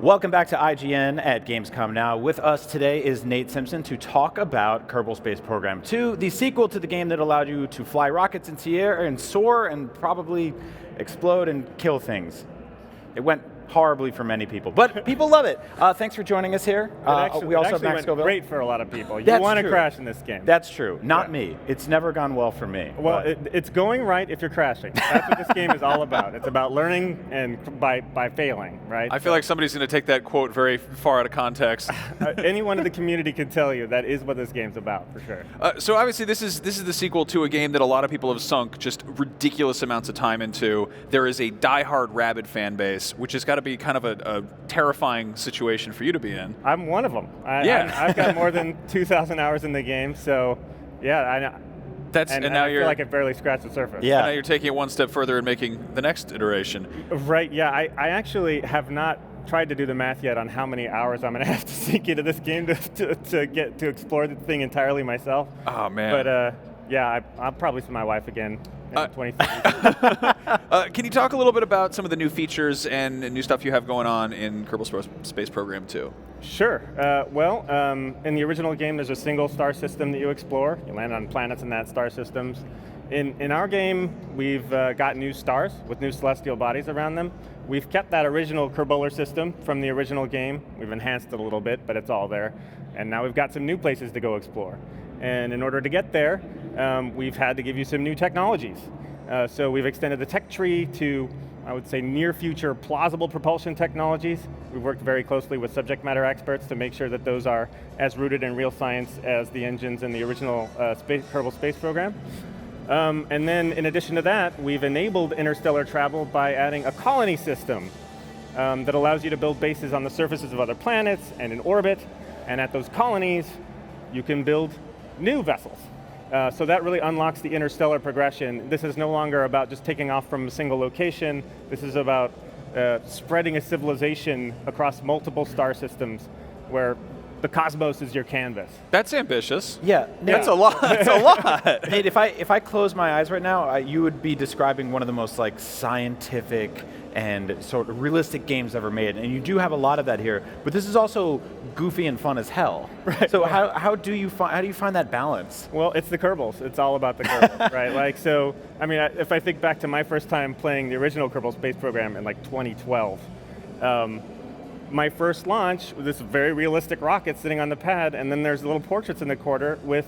Welcome back to IGN at Gamescom Now. With us today is Nate Simpson to talk about Kerbal Space Program 2, the sequel to the game that allowed you to fly rockets into the air and soar and probably explode and kill things. It went horribly for many people, but people love it. Thanks for joining us here. We also have Max Scoville. Great for a lot of people. You want to crash in this game. That's true. Not me. It's never gone well for me. Well, it's going right if you're crashing. That's what this game is all about. It's about learning and by failing, right? I feel like somebody's going to take that quote very far out of context. Anyone in the community can tell you that is what this game's about, for sure. So obviously this is the sequel to a game that a lot of people have sunk just ridiculous amounts of time into. There is a diehard rabid fan base, which has got to be kind of a terrifying situation for you to be in. I'm one of them. I've got more than 2,000 hours in the game, so yeah, I know. And now I feel like I've barely scratched the surface. Yeah. And now you're taking it one step further and making the next iteration. Right, yeah. I actually have not tried to do the math yet on how many hours I'm going to have to sink into this game to get to explore the thing entirely myself. Oh, man. But yeah, I'll probably see my wife again in 2030. Can you talk a little bit about some of the new features and new stuff you have going on in Kerbal Space Program 2? Sure. In the original game, there's a single star system that you explore. You land on planets in that star systems. In our game, we've got new stars with new celestial bodies around them. We've kept that original Kerbular system from the original game. We've enhanced it a little bit, but it's all there. And now we've got some new places to go explore. And in order to get there, we've had to give you some new technologies. So we've extended the tech tree to, I would say, near future plausible propulsion technologies. We've worked very closely with subject matter experts to make sure that those are as rooted in real science as the engines in the original Kerbal Space Program. And then in addition to that, we've enabled interstellar travel by adding a colony system that allows you to build bases on the surfaces of other planets and in orbit. And at those colonies, you can build new vessels. So that really unlocks the interstellar progression. This is no longer about just taking off from a single location. This is about spreading a civilization across multiple star systems where the cosmos is your canvas. That's ambitious. Yeah, That's a lot. That's a lot. Nate, if I close my eyes right now, you would be describing one of the most like scientific and sort of realistic games ever made, and you do have a lot of that here. But this is also goofy and fun as hell. Right. So how do you find that balance? Well, it's the Kerbals. It's all about the Kerbals, right? Like, so, I mean, if I think back to my first time playing the original Kerbal Space Program in like 2012, my first launch was this very realistic rocket sitting on the pad, and then there's little portraits in the corner with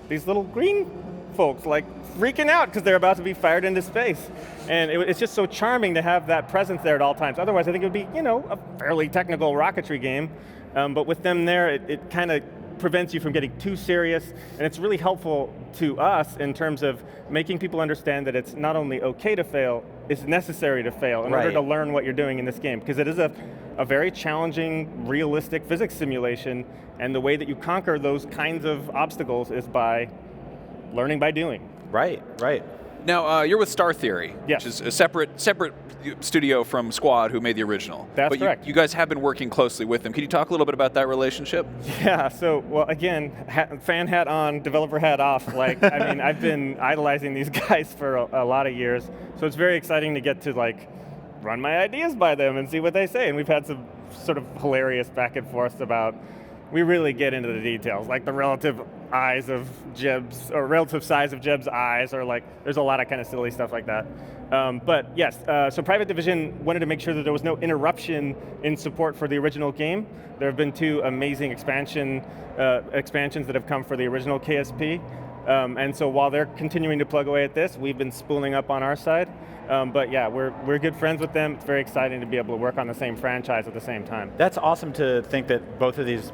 these little green folks like freaking out because they're about to be fired into space. And it's just so charming to have that presence there at all times. Otherwise, I think it would be, a fairly technical rocketry game. But with them there, it kind of prevents you from getting too serious, and it's really helpful to us in terms of making people understand that it's not only okay to fail, it's necessary to fail in order to learn what you're doing in this game, because it is a very challenging, realistic physics simulation, and the way that you conquer those kinds of obstacles is by learning by doing. Right. Now, you're with Star Theory, Yes. which is a separate studio from Squad, who made the original. That's but correct. You guys have been working closely with them. Can you talk a little bit about that relationship? Yeah, so, well, again, fan hat on, developer hat off. Like, I mean, I've been idolizing these guys for a lot of years, so it's very exciting to get to, like, run my ideas by them and see what they say. And we've had some sort of hilarious back and forth about, we really get into the details, like the relative eyes of Jeb's, or relative size of Jeb's eyes, or like, there's a lot of kind of silly stuff like that. But yes, so Private Division wanted to make sure that there was no interruption in support for the original game. There have been 2 amazing expansions that have come for the original KSP. And so while they're continuing to plug away at this, we've been spooling up on our side. But yeah, we're good friends with them. It's very exciting to be able to work on the same franchise at the same time. That's awesome to think that both of these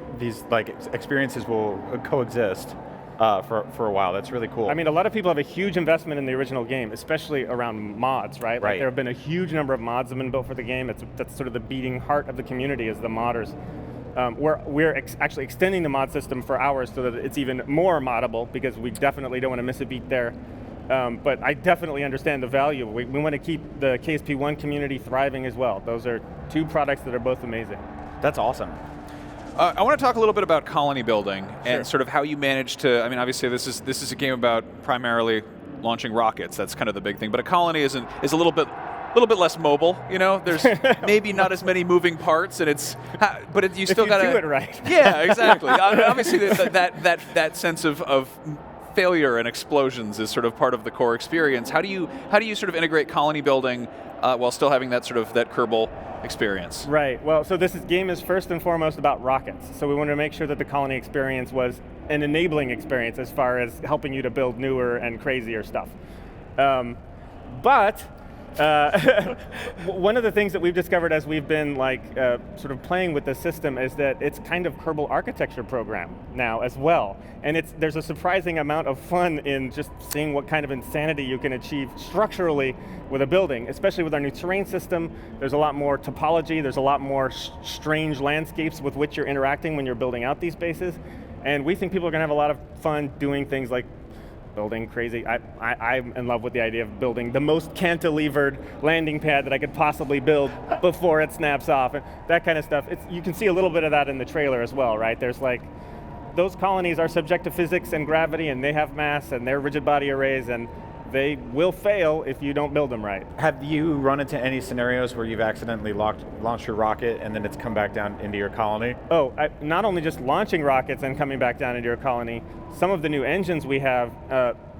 like experiences will coexist for a while. That's really cool. I mean, a lot of people have a huge investment in the original game, especially around mods, right? Like, there have been a huge number of mods that have been built for the game. That's sort of the beating heart of the community, is the modders. We're actually extending the mod system for ours so that it's even more moddable, because we definitely don't want to miss a beat there. But I definitely understand the value. We want to keep the KSP1 community thriving as well. Those are 2 products that are both amazing. That's awesome. I want to talk a little bit about colony building and sort of how you manage to, I mean, obviously this is a game about primarily launching rockets. That's kind of the big thing. But a colony is a little bit little bit less mobile. You know, there's maybe not as many moving parts, and but you still if you got to do it right. Yeah, exactly. Obviously, that sense of failure and explosions is sort of part of the core experience. How do you sort of integrate colony building while still having that sort of that Kerbal experience? Right. Well, so this game is first and foremost about rockets. So we wanted to make sure that the colony experience was an enabling experience as far as helping you to build newer and crazier stuff. But one of the things that we've discovered as we've been sort of playing with the system is that it's kind of Kerbal architecture program now as well. And there's a surprising amount of fun in just seeing what kind of insanity you can achieve structurally with a building, especially with our new terrain system. There's a lot more topology, there's a lot more strange landscapes with which you're interacting when you're building out these bases. And we think people are going to have a lot of fun doing things like building crazy. I'm in love with the idea of building the most cantilevered landing pad that I could possibly build before it snaps off, and that kind of stuff. You can see a little bit of that in the trailer as well, right? There's those colonies are subject to physics and gravity, and they have mass, and they're rigid body arrays, and they will fail if you don't build them right. Have you run into any scenarios where you've accidentally launched your rocket and then it's come back down into your colony? Oh, not only just launching rockets and coming back down into your colony, some of the new engines we have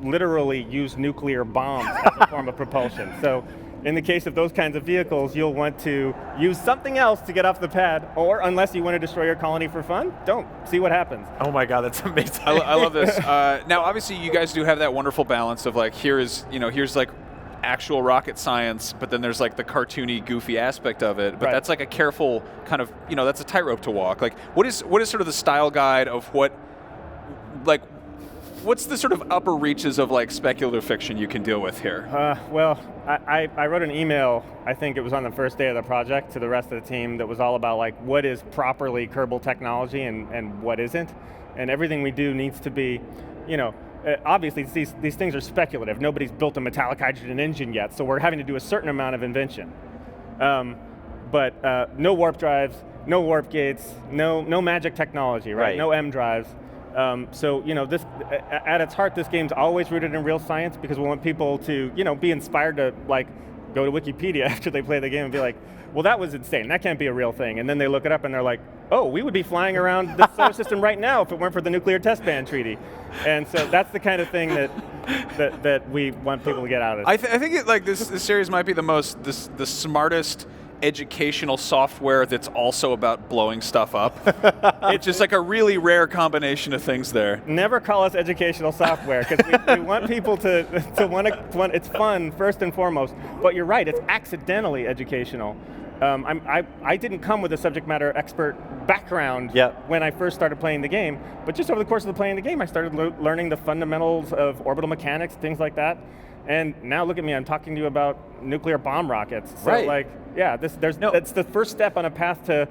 literally use nuclear bombs as a form of propulsion. So in the case of those kinds of vehicles, you'll want to use something else to get off the pad, or unless you want to destroy your colony for fun, don't. See what happens. Oh my God, that's amazing. I love this. Now, obviously, you guys do have that wonderful balance of here's actual rocket science, but then there's the cartoony, goofy aspect of it. But right. That's a careful kind of, that's a tightrope to walk. What is sort of the style guide of what's the sort of upper reaches of speculative fiction you can deal with here? Well, I wrote an email, I think it was on the first day of the project, to the rest of the team that was all about what is properly Kerbal technology and what isn't. And everything we do needs to be, obviously these things are speculative. Nobody's built a metallic hydrogen engine yet, so we're having to do a certain amount of invention. But no warp drives, no warp gates, no magic technology, right? No M drives. So this at its heart, this game's always rooted in real science because we want people to be inspired to go to Wikipedia after they play the game and be like, well, that was insane. That can't be a real thing. And then they look it up and they're like, oh, we would be flying around the solar system right now if it weren't for the Nuclear Test Ban Treaty. And so that's the kind of thing that we want people to get out of it. I think this series might be the smartest educational software that's also about blowing stuff up. It's just a really rare combination of things there. Never call us educational software, because we want people to want to. It's fun first and foremost, but you're right, it's accidentally educational. I didn't come with a subject matter expert background when I first started playing the game, but just over the course of playing the game, I started learning the fundamentals of orbital mechanics, things like that. And now look at me, I'm talking to you about nuclear bomb rockets. So right. That's the first step on a path to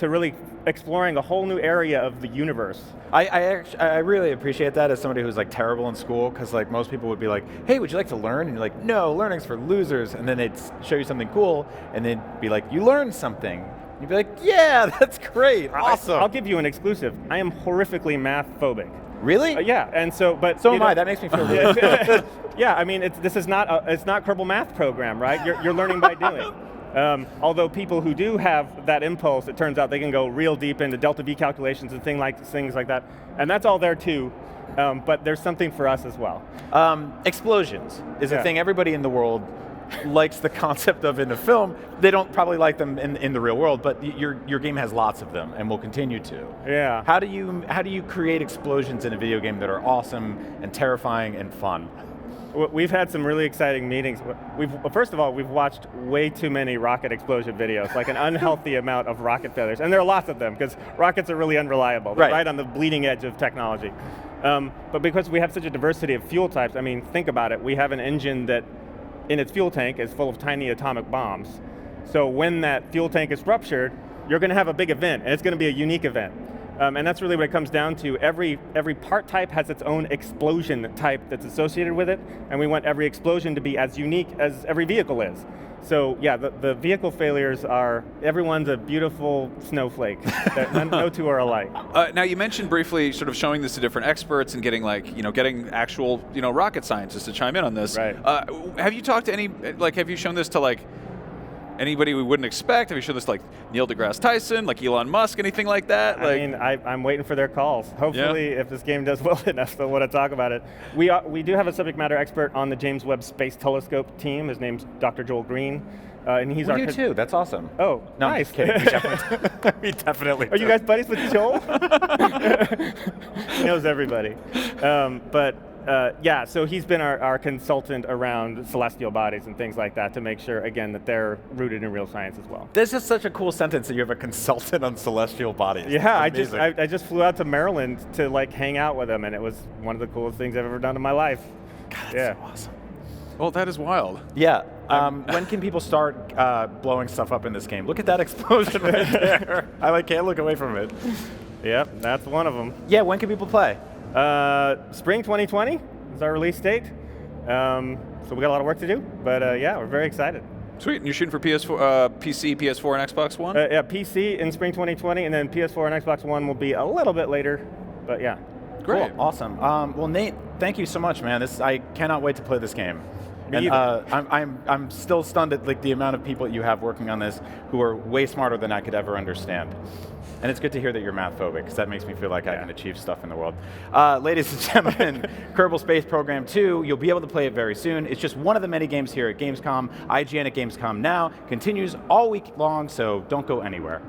really exploring a whole new area of the universe. I really appreciate that as somebody who's terrible in school, because most people would be like, hey, would you like to learn? And you're like, no, learning's for losers. And then they'd show you something cool, and they'd be like, you learned something. And you'd be like, yeah, that's great, awesome. I'll give you an exclusive. I am horrifically math phobic. Really? Yeah, and so, but so am I. That makes me feel really good. Yeah, I mean, it's not Kerbal math program, right? You're learning by doing. Although people who do have that impulse, it turns out they can go real deep into delta V calculations and things like that, and that's all there too. But there's something for us as well. Explosions is a thing everybody in the world likes the concept of in a film. They don't probably like them in the real world, but your game has lots of them and will continue to. Yeah. How do you create explosions in a video game that are awesome and terrifying and fun? We've had some really exciting meetings. First of all, we've watched way too many rocket explosion videos, an unhealthy amount of rocket failures. And there are lots of them, because rockets are really unreliable. They're right on the bleeding edge of technology. But because we have such a diversity of fuel types, I mean, think about it. We have an engine that, in its fuel tank, is full of tiny atomic bombs. So when that fuel tank is ruptured, you're going to have a big event, and it's going to be a unique event. And that's really what it comes down to. Every part type has its own explosion type that's associated with it, and we want every explosion to be as unique as every vehicle is. So yeah, the vehicle failures everyone's a beautiful snowflake. No two are alike. Now you mentioned briefly sort of showing this to different experts and getting getting actual rocket scientists to chime in on this. Right. Have you talked to any have you shown this to anybody we wouldn't expect? Have you shown this like Neil deGrasse Tyson, like Elon Musk, anything like that? I mean, I'm waiting for their calls. Hopefully, if this game does well enough, they'll want to talk about it. We do have a subject matter expert on the James Webb Space Telescope team. His name's Dr. Joel Green. And he's We do too. That's awesome. Oh, No, nice. I'm just kidding. We definitely Are you guys buddies with Joel? He knows everybody. Yeah, so he's been our consultant around celestial bodies and things like that to make sure, again, that they're rooted in real science as well. This is such a cool sentence that you have a consultant on celestial bodies. Yeah, Amazing. I just flew out to Maryland to like hang out with him, and it was one of the coolest things I've ever done in my life. God, that's Yeah. so awesome. Well, that is wild. Yeah. When can people start blowing stuff up in this game? Look at that explosion right there. I can't look away from it. Yep, that's one of them. Yeah, when can people play? Spring 2020 is our release date. So we got a lot of work to do, but yeah, we're very excited. Sweet. And you're shooting for PS4, PC, PS4, and Xbox One? Yeah, PC in spring 2020, and then PS4 and Xbox One will be a little bit later, but yeah. Great. Cool. Awesome. Well, Nate, thank you so much, man. I cannot wait to play this game. Me And either. I'm still stunned at the amount of people you have working on this who are way smarter than I could ever understand. And it's good to hear that you're math phobic, because that makes me feel like I can achieve stuff in the world. Ladies and gentlemen, Kerbal Space Program 2, you'll be able to play it very soon. It's just one of the many games here at Gamescom. IGN at Gamescom Now continues all week long, so don't go anywhere.